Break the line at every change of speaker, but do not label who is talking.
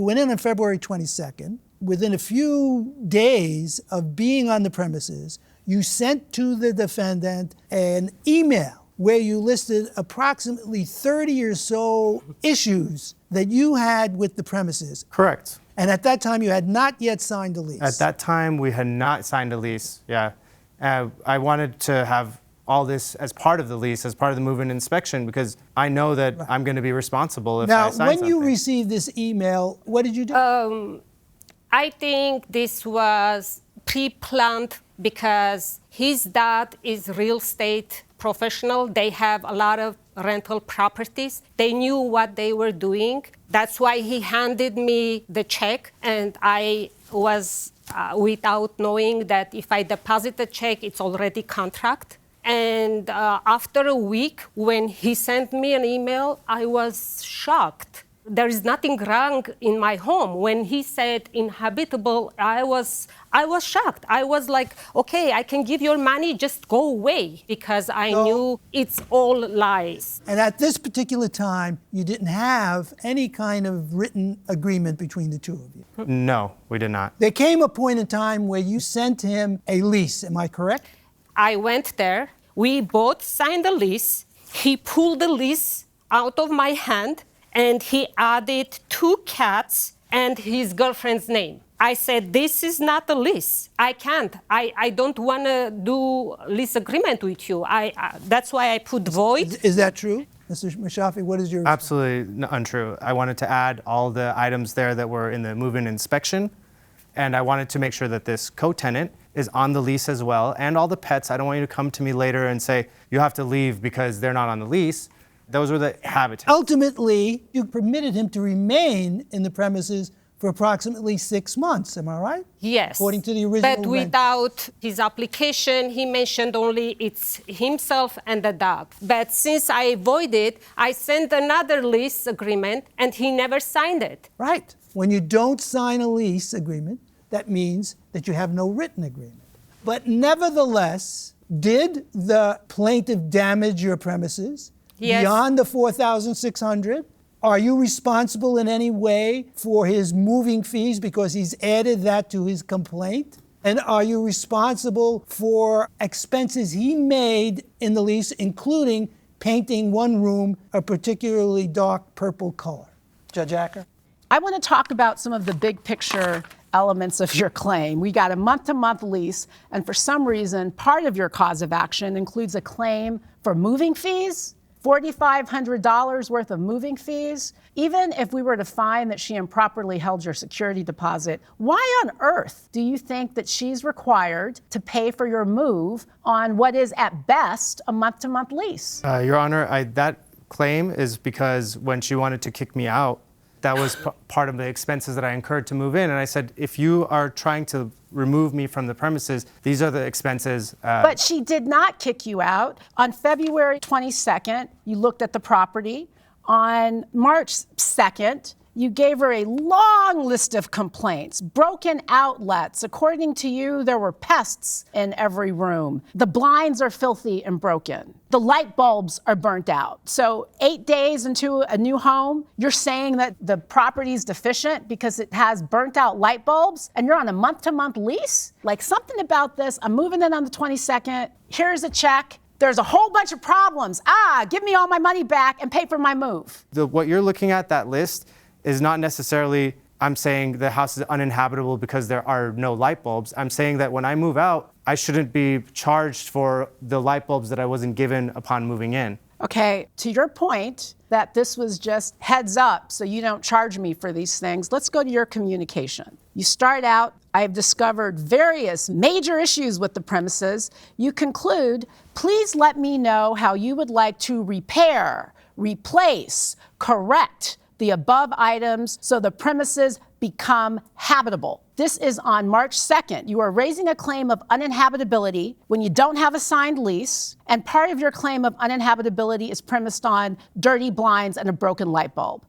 you went in on February 22nd. Within a few days of being on the premises, you sent to the defendant an email where you listed approximately 30 or so issues that you had with the premises.
Correct.
And at that time, you had not yet signed a lease.
At that time, we had not signed a lease, yeah. I wanted to have all this as part of the lease, as part of the move-in inspection, because I know that I'm going to be responsible if I sign something.
Now, when you received this email, what did you do?
I think this was pre-planned because his dad is real estate professional. They have a lot of rental properties. They knew what they were doing. That's why he handed me the check, and I was without knowing that if I deposit the check, it's already contract. And after a week, when he sent me an email, I was shocked. There is nothing wrong in my home. When he said inhabitable, I was shocked. I was like, okay, I can give your money, just go away, because I knew it's all lies.
And at this particular time, you didn't have any kind of written agreement between the two of you?
No, we did not.
There came a point in time where you sent him a lease, am I correct?
I went there. We both signed the lease. He pulled the lease out of my hand, and he added 2 cats and his girlfriend's name. I said, this is not a lease. I can't. I don't want to do lease agreement with you. That's why I put void.
Is that true? Mr. Mashafi, what is your response?
Absolutely untrue. I wanted to add all the items there that were in the move-in inspection, and I wanted to make sure that this co-tenant is on the lease as well, and all the pets. I don't want you to come to me later and say, you have to leave because they're not on the lease. Those were the habitats.
Ultimately, you permitted him to remain in the premises for approximately 6 months, am I right?
Yes.
According to the original
But without his application, he mentioned only it's himself and the dog. But since I voided, I sent another lease agreement, and he never signed it.
Right. When you don't sign a lease agreement, that means that you have no written agreement. But nevertheless, did the plaintiff damage your premises?
Yes.
Beyond the $4,600? Are you responsible in any way for his moving fees because he's added that to his complaint? And are you responsible for expenses he made in the lease, including painting one room a particularly dark purple color? Judge Acker?
I want to talk about some of the big picture elements of your claim. We got a month-to-month lease, and for some reason, part of your cause of action includes a claim for moving fees, $4,500 worth of moving fees. Even if we were to find that she improperly held your security deposit, why on earth do you think that she's required to pay for your move on what is at best a month-to-month lease?
Your Honor, that claim is because when she wanted to kick me out, that was part of the expenses that I incurred to move in. And I said, if you are trying to remove me from the premises, these are the expenses.
But she did not kick you out. On February 22nd, you looked at the property. On March 2nd, you gave her a long list of complaints, broken outlets. According to you, there were pests in every room. The blinds are filthy and broken. The light bulbs are burnt out. So 8 days into a new home, you're saying that the property is deficient because it has burnt out light bulbs, and you're on a month-to-month lease? Like, something about this, I'm moving in on the 22nd, here's a check, there's a whole bunch of problems. Give me all my money back and pay for my move.
What you're looking at, that list, is not necessarily, I'm saying the house is uninhabitable because there are no light bulbs. I'm saying that when I move out, I shouldn't be charged for the light bulbs that I wasn't given upon moving in.
Okay, to your point that this was just heads up so you don't charge me for these things, let's go to your communication. You start out, I have discovered various major issues with the premises. You conclude, please let me know how you would like to repair, replace, correct the above items so the premises become habitable. This is on March 2nd. You are raising a claim of uninhabitability when you don't have a signed lease, and part of your claim of uninhabitability is premised on dirty blinds and a broken light bulb.